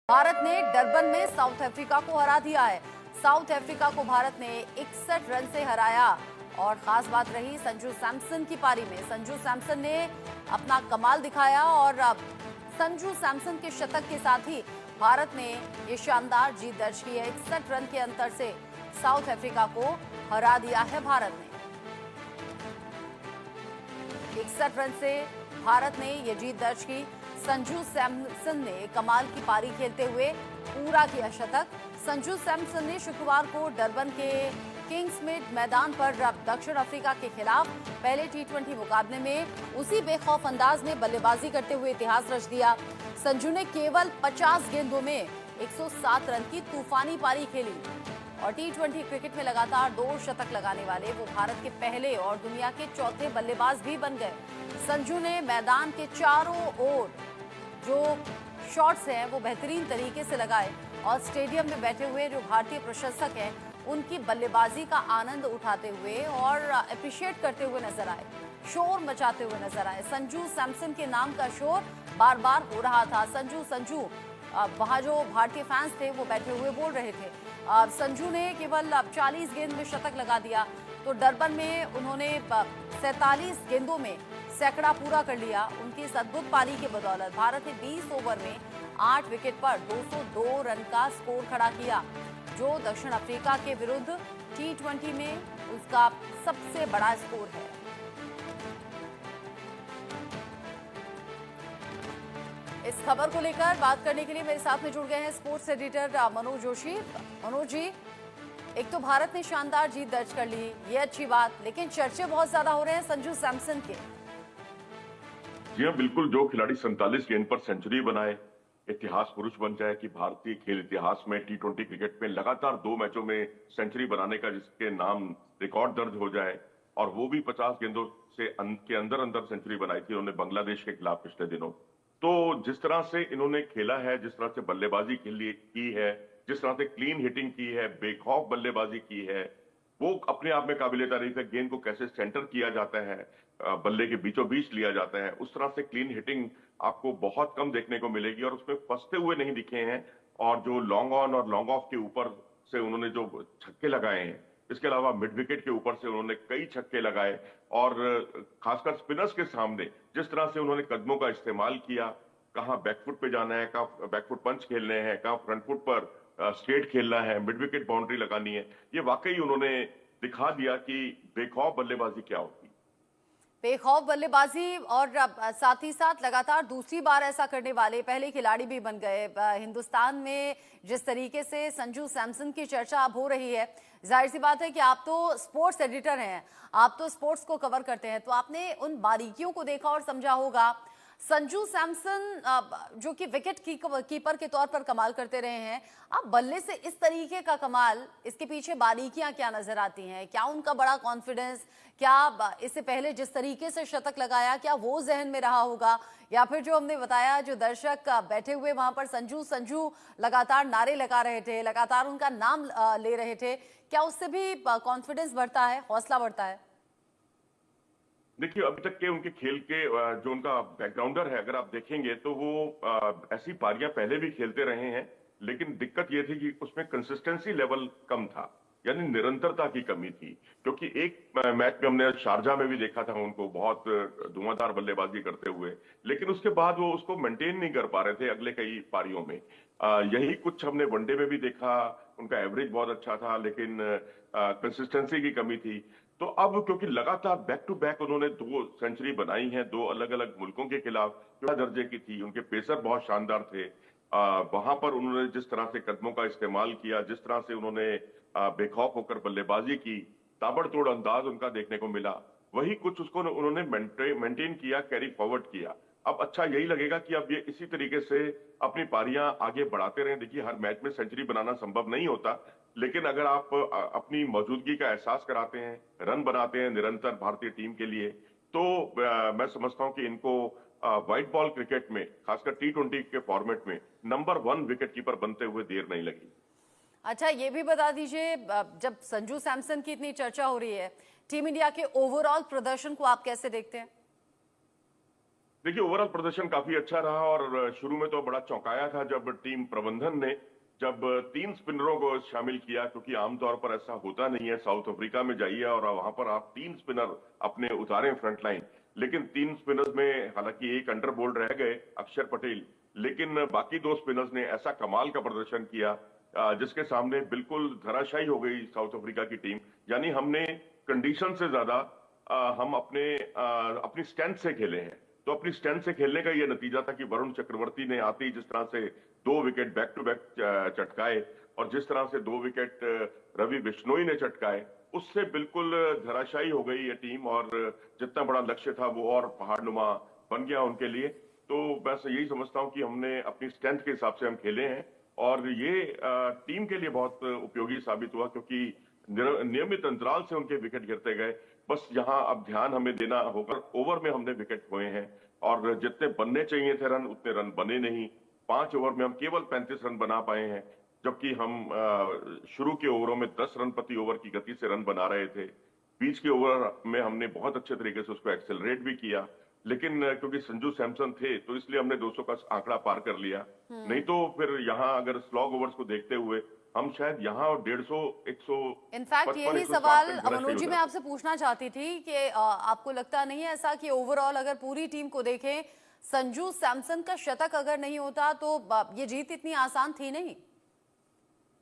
भारत ने डरबन में south Africa को हरा दिया है। साउथ अफ्रीका को भारत ने 61 रन से हराया और खास बात रही संजू सैमसन की पारी में। संजू सैमसन ने अपना कमाल दिखाया और संजू सैमसन के शतक के साथ ही भारत ने ये शानदार जीत दर्ज की है। 61 रन के अंतर से साउथ अफ्रीका को हरा दिया है भारत ने। 61 रन से भारत ने ये जीत दर्ज की। संजू सैमसन ने कमाल की पारी खेलते हुए पूरा किया शतक। संजू सैमसन ने शुक्रवार को डरबन के किंग्समेड मैदान पर दक्षिण अफ्रीका के खिलाफ पहले टी20 मुकाबले में उसी बेखौफ अंदाज में बल्लेबाजी करते हुए इतिहास रच दिया। संजू ने केवल 50 गेंदों में 107 रन की तूफानी पारी खेली और टी20 क्रिकेट में लगातार 2 शतक लगाने वाले वो भारत के पहले और दुनिया के चौथे बल्लेबाज भी बन गए। संजू ने मैदान के चारों ओर जो शॉट्स हैं वो बेहतरीन तरीके से लगाए और स्टेडियम में बैठे हुए जो भारतीय प्रशंसक हैं उनकी बल्लेबाजी का आनंद उठाते हुए और अप्रिशिएट करते हुए नजर आए, शोर मचाते हुए नजर आए। संजू सैमसन के नाम का शोर बार बार हो रहा था। संजू संजू वहाँ जो भारतीय फैंस थे वो बैठे हुए बोल रहे थे। संजू ने केवल 40 गेंद में शतक लगा दिया तो डरबन में उन्होंने 47 गेंदों में सैकड़ा पूरा कर लिया। उनकी इस अद्भुत पारी के बदौलत भारत ने 20 ओवर में 8 विकेट पर 202 रन का स्कोर खड़ा किया, जो दक्षिण अफ्रीका के विरुद्ध टी20 में उसका सबसे बड़ा स्कोर है। इस खबर को लेकर बात करने के लिए मेरे साथ में जुड़ गए हैं स्पोर्ट्स एडिटर मनोज जोशी। मनोज जी, एक तो भारत ने शानदार जीत दर्ज कर ली, ये अच्छी बात, लेकिन चर्चे बहुत ज्यादा हो रहे हैं संजू सैमसन के। जी हाँ, बिल्कुल। जो खिलाड़ी 47 गेंद पर सेंचुरी बनाए, इतिहास पुरुष बन जाए कि भारतीय खेल इतिहास में टी20 क्रिकेट में लगातार 2 मैचों में सेंचुरी बनाने का जिसके नाम रिकॉर्ड दर्ज हो जाए, और वो भी 50 गेंदों से के अंदर अंदर सेंचुरी बनाई थी उन्होंने बांग्लादेश के खिलाफ पिछले दिनों। तो जिस तरह से इन्होंने खेला है, जिस तरह से बल्लेबाजी की है, जिस तरह से क्लीन हिटिंग की है, बेखौफ बल्लेबाजी की है, वो अपने आप में काबिले तारीफ है। गेंद को कैसे सेंटर किया जाता है, बल्ले के बीचों बीच लिया जाता है, उस तरह से क्लीन हिटिंग आपको बहुत कम देखने को मिलेगी और उसमें फंसते हुए नहीं दिखे हैं। और जो लॉन्ग ऑन और लॉन्ग ऑफ के ऊपर से उन्होंने जो छक्के लगाए हैं, इसके अलावा मिड विकेट के ऊपर से उन्होंने कई छक्के लगाए और खासकर स्पिनर्स के सामने जिस तरह से उन्होंने कदमों का इस्तेमाल किया, कहाँ बैकफुट पे जाना है, कहाँ बैकफुट पंच खेलने हैं, कहाँ फ्रंट फुट पर स्ट्रेट खेलना है, मिड विकेट बाउंड्री लगानी है, ये वाकई उन्होंने दिखा दिया कि बेखौफ बल्लेबाजी क्या होती है। बेखौफ बल्लेबाजी और साथ ही साथ लगातार दूसरी बार ऐसा करने वाले पहले खिलाड़ी भी बन गए। हिंदुस्तान में जिस तरीके से संजू सैमसन की चर्चा अब हो रही है, जाहिर सी बात है कि आप तो स्पोर्ट्स एडिटर हैं, आप तो स्पोर्ट्स को कवर करते हैं, तो आपने उन बारीकियों को देखा और समझा होगा। संजू सैमसन जो कि विकेट कीपर के तौर पर कमाल करते रहे हैं, अब बल्ले से इस तरीके का कमाल, इसके पीछे बारीकियां क्या नजर आती हैं? क्या उनका बड़ा कॉन्फिडेंस, क्या इससे पहले जिस तरीके से शतक लगाया, क्या वो जहन में रहा होगा, या फिर जो हमने बताया जो दर्शक बैठे हुए वहां पर संजू संजू लगातार नारे लगा रहे थे, लगातार उनका नाम ले रहे थे, क्या उससे भी कॉन्फिडेंस बढ़ता है, हौसला बढ़ता है? देखिए, अभी तक के उनके खेल के जो उनका बैकग्राउंडर है, अगर आप देखेंगे तो वो ऐसी पारियां पहले भी खेलते रहे हैं, लेकिन दिक्कत ये थी कि उसमें कंसिस्टेंसी लेवल कम था, यानी निरंतरता की कमी थी। क्योंकि एक मैच में हमने शारजाह में भी देखा था उनको बहुत धुआंधार बल्लेबाजी करते हुए, लेकिन उसके बाद वो उसको मेंटेन नहीं कर पा रहे थे अगले कई पारियों में। यही कुछ हमने वनडे में भी देखा, उनका एवरेज बहुत अच्छा था लेकिन कंसिस्टेंसी की कमी थी। तो अब क्योंकि लगातार बैक टू बैक उन्होंने 2 सेंचुरी बनाई हैं, 2 अलग अलग मुल्कों के खिलाफ, जो दर्जे की थी, उनके पेसर बहुत शानदार थे। वहां पर उन्होंने जिस तरह से कदमों का इस्तेमाल किया, जिस तरह से उन्होंने बेखौफ होकर बल्लेबाजी की, ताबड़तोड़ अंदाज उनका देखने को मिला, वही कुछ उसको उन्होंने मेंटेन किया, कैरी फॉरवर्ड किया। अब अच्छा यही लगेगा कि अब ये इसी तरीके से अपनी पारियां आगे बढ़ाते रहें। देखिए, हर मैच में सेंचुरी बनाना संभव नहीं होता, लेकिन अगर आप अपनी मौजूदगी का एहसास कराते हैं, रन बनाते हैं निरंतर भारतीय टीम के लिए, तो मैं समझता हूं कि इनको व्हाइट बॉल क्रिकेट में, खासकर टी20 के फॉर्मेट में, नंबर 1 विकेट कीपर बनते हुए देर नहीं लगी। अच्छा, ये भी बता दीजिए, जब संजू सैमसन की इतनी चर्चा हो रही है, टीम इंडिया के ओवरऑल प्रदर्शन को आप कैसे देखते हैं? देखिए, ओवरऑल प्रदर्शन काफी अच्छा रहा और शुरू में तो बड़ा चौंकाया था जब टीम प्रबंधन ने जब 3 स्पिनरों को शामिल किया, क्योंकि आमतौर पर ऐसा होता नहीं है। साउथ अफ्रीका में जाइए और वहां पर आप 3 स्पिनर अपने उतारे फ्रंट लाइन, लेकिन 3 स्पिनर्स में हालांकि एक अंडर बोल्ड रह गए, अक्षर पटेल, लेकिन बाकी 2 स्पिनर्स ने ऐसा कमाल का प्रदर्शन किया जिसके सामने बिल्कुल धराशायी हो गई साउथ अफ्रीका की टीम। यानी हमने कंडीशन से ज्यादा हम अपनी स्ट्रेंथ से खेले हैं। तो अपनी स्ट्रेंथ से खेलने का यह नतीजा था कि वरुण चक्रवर्ती ने आते ही जिस तरह से 2 विकेट बैक टू बैक चटकाए और जिस तरह से 2 विकेट रवि बिश्नोई ने चटकाए, उससे बिल्कुल धराशायी हो गई ये टीम और जितना बड़ा लक्ष्य था वो और पहाड़नुमा बन गया उनके लिए। तो बस यही समझता हूं कि हमने अपनी स्ट्रेंथ के हिसाब से हम खेले हैं और ये टीम के लिए बहुत उपयोगी साबित हुआ, क्योंकि नियमित अंतराल से उनके विकेट गिरते गए। बस यहाँ अब ध्यान हमें देना होगा। ओवर में हमने विकेट खोए हैं और जितने बनने चाहिए थे रन उतने रन बने नहीं। 5 ओवर में हम केवल 35 रन बना पाए हैं, जबकि हम शुरू के ओवरों में 10 रन प्रति ओवर की गति से रन बना रहे थे। बीच के ओवर में हमने बहुत अच्छे तरीके से उसको एक्सेलरेट भी किया, लेकिन क्योंकि संजू सैमसन थे तो इसलिए हमने 200 का आंकड़ा पार कर लिया। नहीं तो फिर यहाँ अगर स्लॉग ओवर्स को देखते हुए हम शायद यहाँ और 150 इनफैक्ट यही 155 सवाल 160 तक मनोज जी मैं आपसे पूछना चाहती थी कि आपको लगता नहीं है ऐसा कि ओवरऑल अगर पूरी टीम को देखें, संजू सैमसन का शतक अगर नहीं होता तो ये जीत इतनी आसान थी नहीं?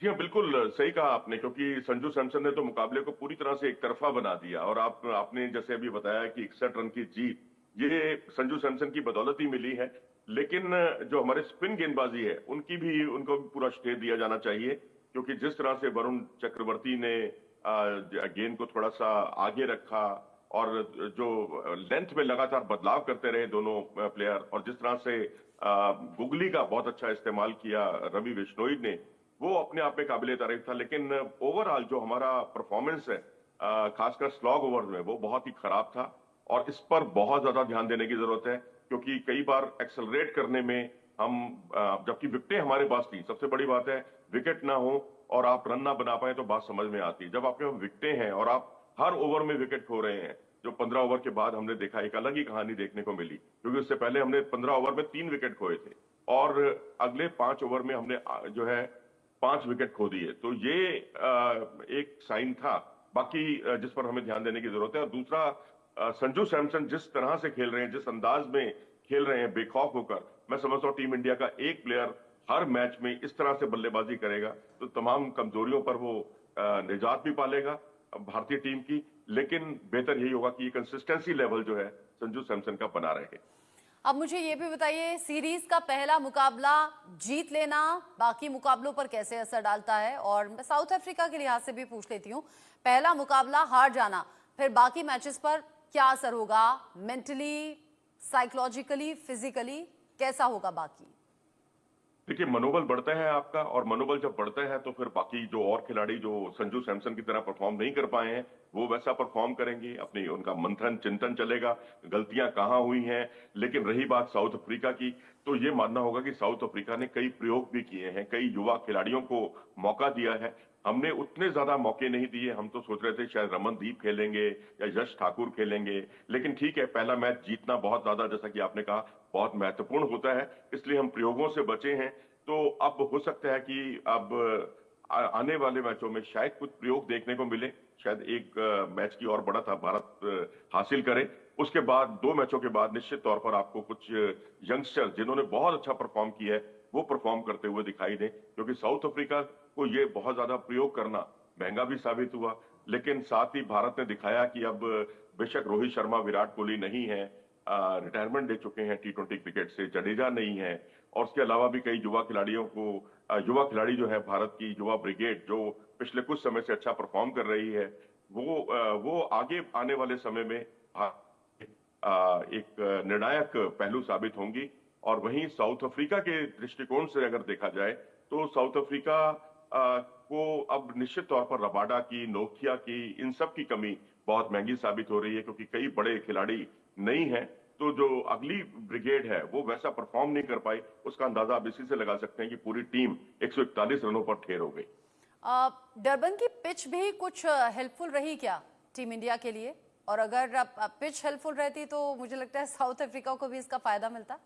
जी हाँ, बिल्कुल सही कहा आपने, क्योंकि संजू सैमसन ने तो मुकाबले को पूरी तरह से एक तरफा बना दिया और आपने जैसे अभी बताया कि 61 रन की जीत ये संजू सैमसन की बदौलत ही मिली है। लेकिन जो हमारे स्पिन गेंदबाजी है उनको भी पूरा श्रेय दिया जाना चाहिए, क्योंकि जिस तरह से वरुण चक्रवर्ती ने गेंद को थोड़ा सा आगे रखा और जो लेंथ में लगातार बदलाव करते रहे दोनों प्लेयर, और जिस तरह से गुगली का बहुत अच्छा इस्तेमाल किया रवि बिश्नोई ने, वो अपने आप में काबिले तारीफ था। लेकिन ओवरऑल जो हमारा परफॉर्मेंस है खासकर स्लॉग ओवर में वो बहुत ही खराब था और इस पर बहुत ज्यादा ध्यान देने की जरूरत है, क्योंकि कई बार एक्सेलरेट करने में हम जबकि विकेटें हमारे पास थी, सबसे बड़ी बात है विकेट ना हो और आप रन ना बना पाए तो बात समझ में आती है। जब आपके पास विकेटें हैं और आप हर ओवर में विकेट खो रहे हैं, जो 15 ओवर के बाद हमने देखा एक अलग ही कहानी देखने को मिली, क्योंकि उससे पहले हमने 15 ओवर में 3 विकेट खोए थे और अगले 5 ओवर में हमने जो है 5 विकेट खो दिए। तो ये एक साइन था बाकी जिस पर हमें ध्यान देने की जरूरत है। और दूसरा, संजू सैमसन जिस तरह से खेल रहे हैं, जिस अंदाज में खेल रहे हैं बेखौफ होकर, मैं समझता हूँ टीम इंडिया का एक प्लेयर हर मैच में इस तरह से बल्लेबाजी करेगा तो तमाम कमजोरियों पर वो निजात भी पालेगा भारतीय टीम की। लेकिन बेहतर यही होगा कि ये कंसिस्टेंसी लेवल जो है संजू सैमसन का बना रहे। अब मुझे ये भी बताइए, सीरीज का पहला मुकाबला जीत लेना बाकी मुकाबलों पर कैसे असर डालता है? और मैं साउथ अफ्रीका के लिहाज से भी पूछ लेती हूँ, पहला मुकाबला हार जाना फिर बाकी मैचेस पर क्या असर होगा? मेंटली, साइकोलॉजिकली, फिजिकली कैसा होगा बाकी? देखिए, मनोबल बढ़ता है आपका और मनोबल जब बढ़ता है तो फिर बाकी जो और खिलाड़ी जो संजू सैमसन की तरह परफॉर्म नहीं कर पाए हैं वो वैसा परफॉर्म करेंगे। अपनी उनका मंथन चिंतन चलेगा, गलतियां कहां हुई हैं। लेकिन रही बात साउथ अफ्रीका की, तो ये मानना होगा कि साउथ अफ्रीका ने कई प्रयोग भी किए हैं, कई युवा खिलाड़ियों को मौका दिया है। हमने उतने ज्यादा मौके नहीं दिए। हम तो सोच रहे थे शायद रमनदीप खेलेंगे या यश ठाकुर खेलेंगे, लेकिन ठीक है, पहला मैच जीतना बहुत ज्यादा, जैसा कि आपने कहा, बहुत महत्वपूर्ण होता है, इसलिए हम प्रयोगों से बचे हैं। तो अब हो सकता है कि अब आने वाले मैचों में शायद कुछ प्रयोग देखने को मिले। शायद एक मैच की और बढ़त भारत हासिल करे। उसके बाद 2 मैचों के बाद निश्चित तौर पर आपको कुछ यंगस्टर जिन्होंने बहुत अच्छा परफॉर्म किया है वो परफॉर्म करते हुए दिखाई दें, क्योंकि साउथ अफ्रीका को ये बहुत ज्यादा प्रयोग करना महंगा भी साबित हुआ। लेकिन साथ ही भारत ने दिखाया कि अब बेशक रोहित शर्मा, विराट कोहली नहीं है, रिटायरमेंट दे चुके हैं T20 क्रिकेट से, जडेजा नहीं है, और उसके अलावा भी कई युवा खिलाड़ियों को युवा खिलाड़ी जो है भारत की युवा ब्रिगेड जो पिछले कुछ समय से अच्छा परफॉर्म कर रही है, वो आगे आने वाले समय में एक निर्णायक पहलू साबित होंगी। और वहीं साउथ अफ्रीका के दृष्टिकोण से अगर देखा जाए तो साउथ अफ्रीका को अब निश्चित तौर पर रबाडा की, नोकिया की, इन सब की कमी बहुत महंगी साबित हो रही है, क्योंकि कई बड़े खिलाड़ी नहीं है। तो जो अगली ब्रिगेड है वो वैसा परफॉर्म नहीं कर पाई, उसका अंदाजा आप इसी से लगा सकते हैं कि पूरी टीम 141 रनों पर ठेर हो गई। डरबन की पिच भी कुछ हेल्पफुल रही क्या टीम इंडिया के लिए? और अगर पिच हेल्पफुल रहती तो मुझे लगता है साउथ अफ्रीका को भी इसका फायदा मिलता।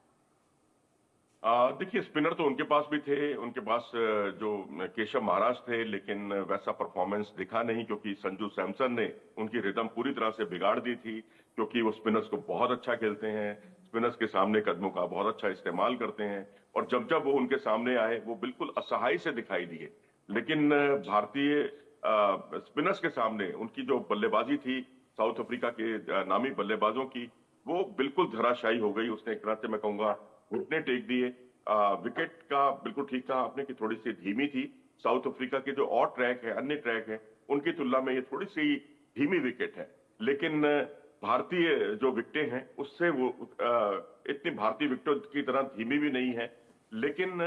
देखिए, स्पिनर तो उनके पास भी थे, उनके पास जो केशव महाराज थे, लेकिन वैसा परफॉर्मेंस दिखा नहीं क्योंकि संजू सैमसन ने उनकी रिदम पूरी तरह से बिगाड़ दी थी, क्योंकि वो स्पिनर्स को बहुत अच्छा खेलते हैं, स्पिनर्स के सामने कदमों का बहुत अच्छा इस्तेमाल करते हैं, और जब जब वो उनके सामने आए वो बिल्कुल असहाय से दिखाई दिए। लेकिन भारतीय स्पिनर्स के सामने उनकी जो बल्लेबाजी थी, साउथ अफ्रीका के नामी बल्लेबाजों की, वो बिल्कुल धराशायी हो गई। उसने एक तरह से मैं कहूंगा घुटने टेक दिए। विकेट का बिल्कुल ठीक कहा आपने कि थोड़ी सी धीमी थी। साउथ अफ्रीका के जो और ट्रैक है, अन्य ट्रैक है, उनकी तुलना में ये थोड़ी सी धीमी विकेट है। लेकिन भारतीय जो विकेटें हैं उससे वो इतनी भारतीय विकेटों की तरह धीमी भी नहीं है। लेकिन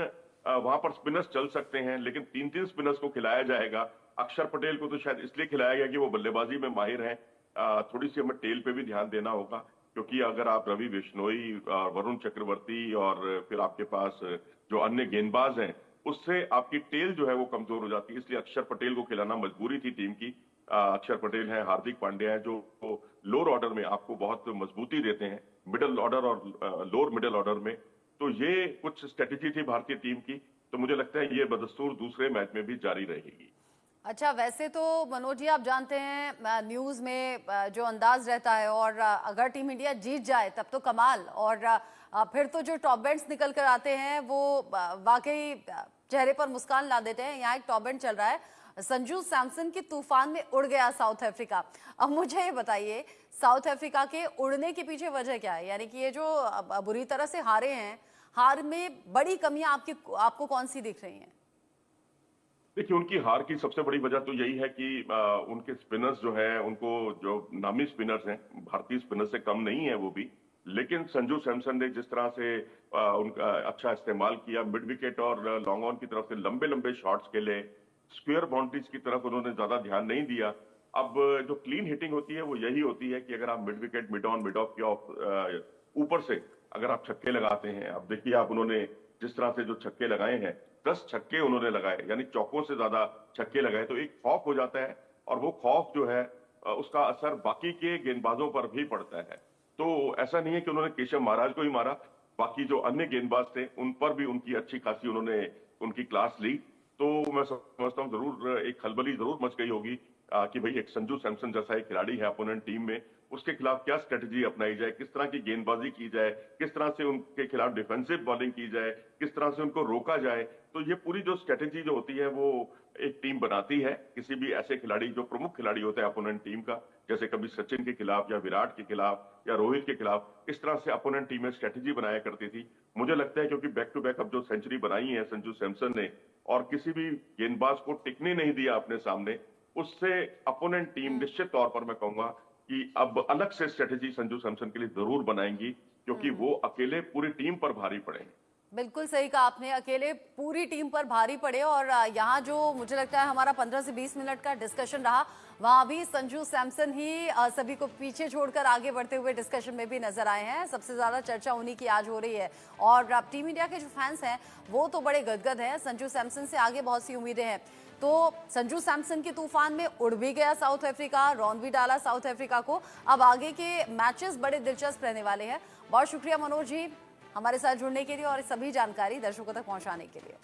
वहां पर स्पिनर्स चल सकते हैं, लेकिन 3-3 स्पिनर्स को खिलाया जाएगा। अक्षर पटेल को तो शायद इसलिए खिलाया गया कि वो बल्लेबाजी में माहिर हैं। थोड़ी सी हमें टेल पे भी ध्यान देना होगा, क्योंकि अगर आप रवि बिश्नोई, वरुण चक्रवर्ती और फिर आपके पास जो अन्य गेंदबाज हैं, उससे आपकी टेल जो है वो कमजोर हो जाती है। इसलिए अक्षर पटेल को खिलाना मजबूरी थी टीम की। अक्षर पटेल हैं, हार्दिक पांड्या हैं, जो लोअर ऑर्डर में आपको बहुत मजबूती देते हैं, मिडिल ऑर्डर और लोअर मिडिल ऑर्डर में। तो ये कुछ स्ट्रेटेजी थी भारतीय टीम की, तो मुझे लगता है ये बदस्तूर दूसरे मैच में भी जारी रहेगी। अच्छा, वैसे तो मनोज जी आप जानते हैं न्यूज़ में जो अंदाज रहता है, और अगर टीम इंडिया जीत जाए तब तो कमाल, और फिर तो जो टॉप बैंड्स निकल कर आते हैं वो वाकई चेहरे पर मुस्कान ला देते हैं। यहाँ एक टॉप बैंड चल रहा है, संजू सैमसन की तूफान में उड़ गया साउथ अफ्रीका। अब मुझे ये बताइए, साउथ अफ्रीका के उड़ने के पीछे वजह क्या है? यानी कि ये जो बुरी तरह से हारे हैं, हार में बड़ी कमियां आपको कौन सी दिख रही हैं? देखिए, उनकी हार की सबसे बड़ी वजह तो यही है कि उनके स्पिनर्स जो है, उनको जो नामी स्पिनर्स हैं, भारतीय स्पिनर्स से कम नहीं है वो भी, लेकिन संजू सैमसन ने जिस तरह से उनका अच्छा इस्तेमाल किया, मिड विकेट और लॉन्ग ऑन की तरफ से लंबे लंबे शॉट्स खेले, स्क्वायर बाउंड्रीज की तरफ उन्होंने ज्यादा ध्यान नहीं दिया। अब जो क्लीन हिटिंग होती है वो यही होती है कि अगर आप mid wicket, mid on, mid of या ऊपर से अगर आप छक्के लगाते हैं। अब देखिए आप, उन्होंने जिस तरह से जो छक्के लगाए हैं, 10 छक्के उन्होंने लगाए, यानी चौकों से ज्यादा छक्के लगाए, तो एक खौफ हो जाता है, और वो खौफ जो है उसका असर बाकी के गेंदबाजों पर भी पड़ता है। तो ऐसा नहीं है कि उन्होंने केशव महाराज को ही मारा, बाकी जो अन्य गेंदबाज थे उन पर भी उनकी अच्छी खासी उन्होंने उनकी क्लास ली। तो मैं समझता हूँ जरूर एक खलबली जरूर मच गई होगी कि भाई एक संजू सैमसन जैसा एक खिलाड़ी है अपोनेंट टीम में, उसके खिलाफ क्या स्ट्रेटजी अपनाई जाए, किस तरह की गेंदबाजी की जाए, किस तरह से उनके खिलाफ डिफेंसिव बॉलिंग की जाए, किस तरह से उनको रोका जाए। तो ये पूरी जो स्ट्रेटजी जो होती है वो एक टीम बनाती है। किसी भी ऐसे खिलाड़ी जो प्रमुख खिलाड़ी होते हैं अपोनेंट टीम का, जैसे कभी सचिन के खिलाफ या विराट के खिलाफ या रोहित के खिलाफ, इस तरह से अपोनेंट टीमें स्ट्रेटजी बनाया करती थी। मुझे लगता है क्योंकि बैक टू बैक अब जो सेंचुरी बनाई है संजू सैमसन ने, और किसी भी गेंदबाज को टिकने नहीं दिया अपने सामने, उससे अपोनेंट टीम निश्चित तौर पर मैं कहूंगा कि अब अलग से स्ट्रेटेजी संजू सैमसन के लिए जरूर बनाएंगी, क्योंकि वो अकेले पूरी टीम पर भारी पड़े। बिल्कुल सही कहा आपने, अकेले पूरी टीम पर भारी पड़े। और यहाँ जो मुझे लगता है हमारा 15 से 20 मिनट का डिस्कशन रहा, वहाँ भी संजू सैमसन ही सभी को पीछे छोड़कर आगे बढ़ते हुए डिस्कशन में भी नजर आए हैं। सबसे ज्यादा चर्चा उन्हीं की आज हो रही है, और टीम इंडिया के जो फैंस हैं वो तो बड़े गदगद हैं। संजू सैमसन से आगे बहुत सी उम्मीदें हैं। तो संजू सैमसन के तूफान में उड़ भी गया साउथ अफ्रीका, रौन भी डाला साउथ अफ्रीका को। अब आगे के मैचेस बड़े दिलचस्प रहने वाले हैं। बहुत शुक्रिया मनोज जी हमारे साथ जुड़ने के लिए और सभी जानकारी दर्शकों तक पहुंचाने के लिए।